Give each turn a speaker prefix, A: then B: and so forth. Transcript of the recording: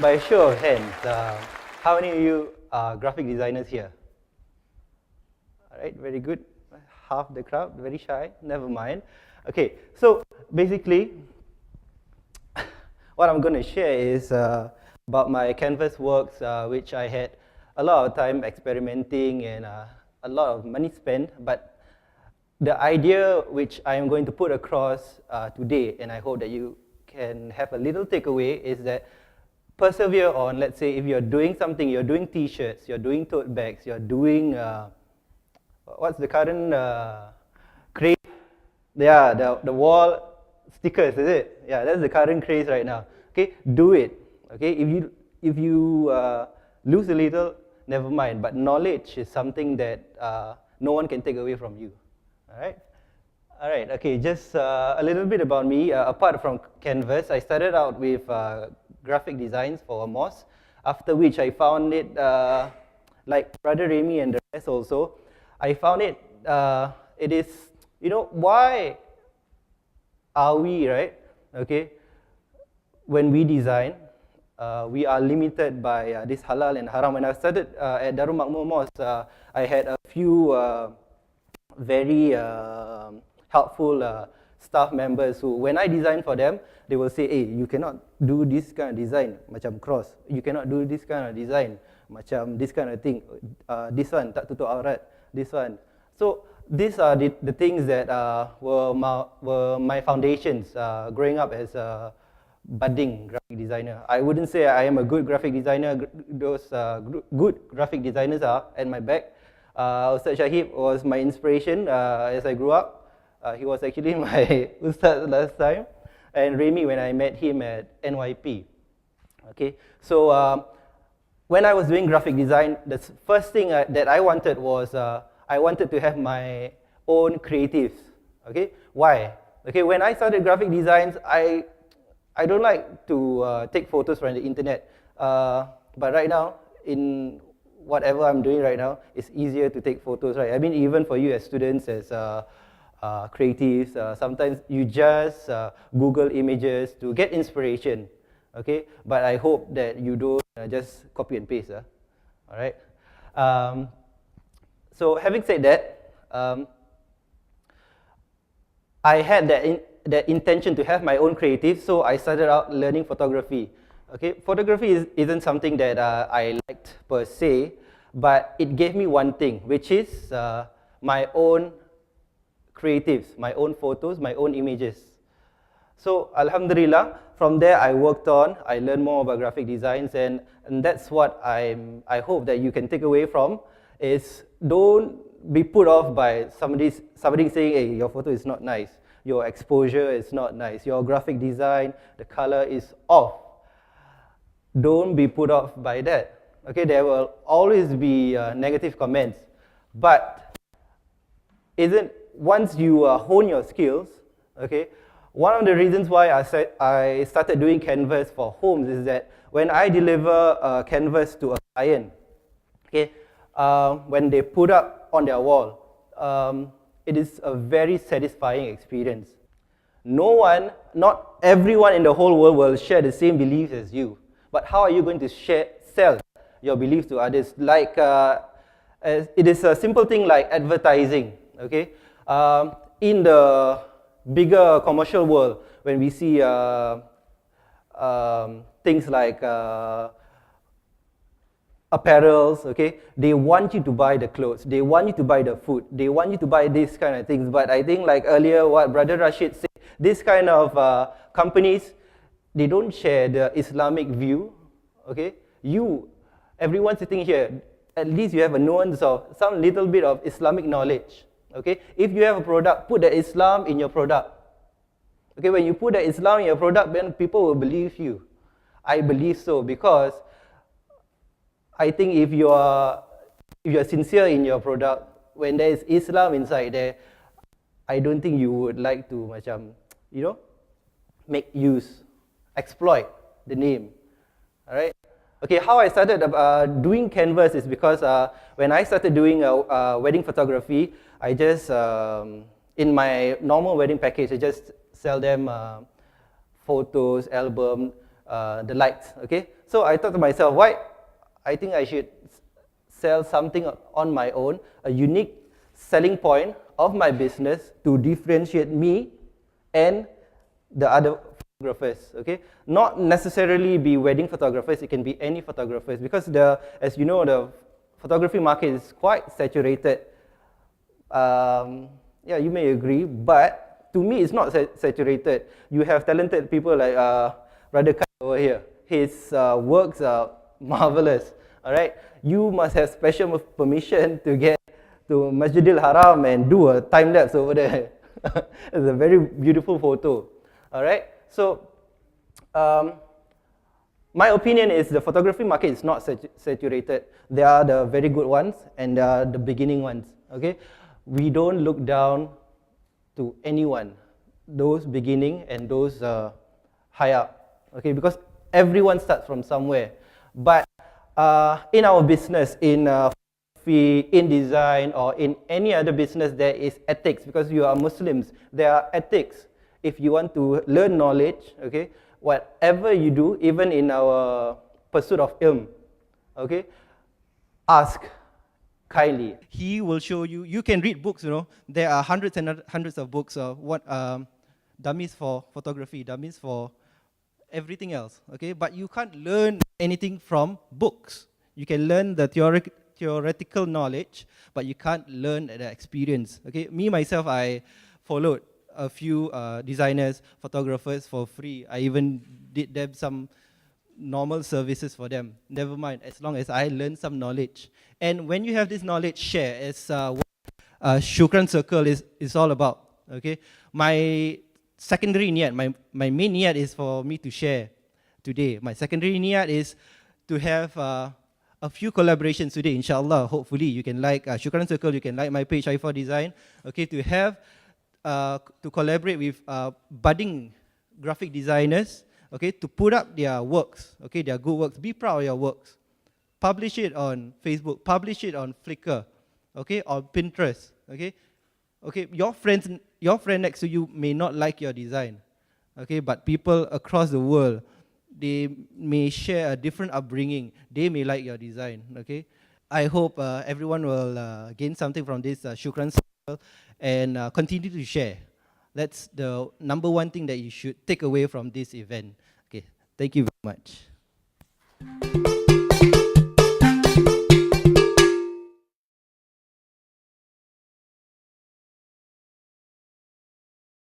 A: by a show of hands, how many of you are graphic designers here? All right, very good. Half the crowd, very shy, never mind. Okay, so basically, what I'm going to share is about my canvas works, which I had a lot of time experimenting and a lot of money spent, but the idea which I am going to put across today, and I hope that you can have a little takeaway, is that persevere on. Let's say if you're doing something, you're doing t-shirts, you're doing tote bags, you're doing, what's the current craze? Yeah, the wall stickers, is it? Yeah, that's the current craze right now. Okay, do it. Okay, if you lose a little, never mind, but knowledge is something that no one can take away from you. All right, okay, just a little bit about me. Apart from canvas, I started out with graphic designs for a mosque, after which I found it, like Brother Remy and the rest also, I found it, it is, why are we, right, okay, when we design, we are limited by this halal and haram. When I started at Darul Makmur Mosque, I had a few very helpful staff members who, when I design for them, they will say, hey, you cannot do this kind of design, macam cross. You cannot do this kind of design, macam this kind of thing. This one, tak tutup aurat, this one. So these are the things that were my foundations growing up as a budding graphic designer. I wouldn't say I am a good graphic designer. Those good graphic designers are at my back. Ustaz Shahib was my inspiration as I grew up. He was actually my Ustaz last time. And Remy when I met him at NYP. Okay, so when I was doing graphic design, the first thing that I wanted was I wanted to have my own creatives. Okay, why? Okay, when I started graphic designs, I don't like to take photos from the internet. But right now, in whatever I'm doing right now, it's easier to take photos, right? I mean, even for you as students, as creatives, sometimes you just Google images to get inspiration, okay? But I hope that you don't just copy and paste, all right? So having said that, I had that intention to have my own creative, so I started out learning photography. Okay, photography isn't something that I liked per se, but it gave me one thing, which is my own creatives, my own photos, my own images. So Alhamdulillah, from there I worked on, I learned more about graphic designs, and that's what I hope that you can take away from, is don't be put off by somebody saying, hey, your photo is not nice, your exposure is not nice, your graphic design, the color is off. Don't be put off by that. Okay, there will always be negative comments, but once you hone your skills, okay, one of the reasons why I started doing canvas for homes is that when I deliver a canvas to a client, okay, when they put up on their wall, it is a very satisfying experience. Not everyone in the whole world will share the same beliefs as you. But how are you going to sell your beliefs to others? Like, it is a simple thing like advertising, okay? In the bigger commercial world, when we see things like apparels, okay? They want you to buy the clothes, they want you to buy the food, they want you to buy these kind of things. But I think like earlier what Brother Rashid said, this kind of companies, they don't share the Islamic view, okay? Everyone sitting here, at least you have a nuance of some little bit of Islamic knowledge, okay? If you have a product, put the Islam in your product. Okay, when you put the Islam in your product, then people will believe you. I believe so, because I think if you are sincere in your product, when there is Islam inside there, I don't think you would like to, make use, exploit the name, all right? Okay, how I started doing canvas is because when I started doing wedding photography, I just, in my normal wedding package, I just sell them photos, album, the lights, okay? So I thought to myself, why? I think I should sell something on my own, a unique selling point of my business to differentiate me and the other photographers, okay? Not necessarily be wedding photographers, it can be any photographers, because as you know, the photography market is quite saturated. Yeah, you may agree, but to me it's not saturated. You have talented people like Brother Kai over here. His works are marvelous, all right? You must have special permission to get to Masjidil Haram and do a time-lapse over there. It's a very beautiful photo, all right? So, my opinion is the photography market is not saturated. There are the very good ones and there are the beginning ones, okay? We don't look down to anyone, those beginning and those high up, okay? Because everyone starts from somewhere. But in our business, in design or in any other business, there is ethics. Because you are Muslims, there are ethics. If you want to learn knowledge, okay, whatever you do, even in our pursuit of ilm, okay, ask kindly. He will show you. You can read books, you know. There are hundreds and hundreds of books of what dummies for photography, dummies for everything else, okay? But you can't learn anything from books. You can learn the theoretical knowledge, but you can't learn the experience, okay? Me, myself, I followed a few designers, photographers for free. I even did them some normal services for them. Never mind, as long as I learn some knowledge. And when you have this knowledge, share, as what Syukran Circle is all about, okay? My secondary niyat, my main niyat is for me to share today. My secondary niyat is to have a few collaborations today, inshallah. Hopefully you can like Syukran Circle, you can like my page, i-fourDesign, okay, to have, to collaborate with budding graphic designers, okay, to put up their works, okay, their good works. Be proud of your works. Publish it on Facebook, publish it on Flickr, okay, or Pinterest, okay. Okay, your friend next to you may not like your design, okay, but people across the world, they may share a different upbringing. They may like your design, okay. I hope everyone will gain something from this Syukran Circle and continue to share. That's the number one thing that you should take away from this event. Okay, thank you very much.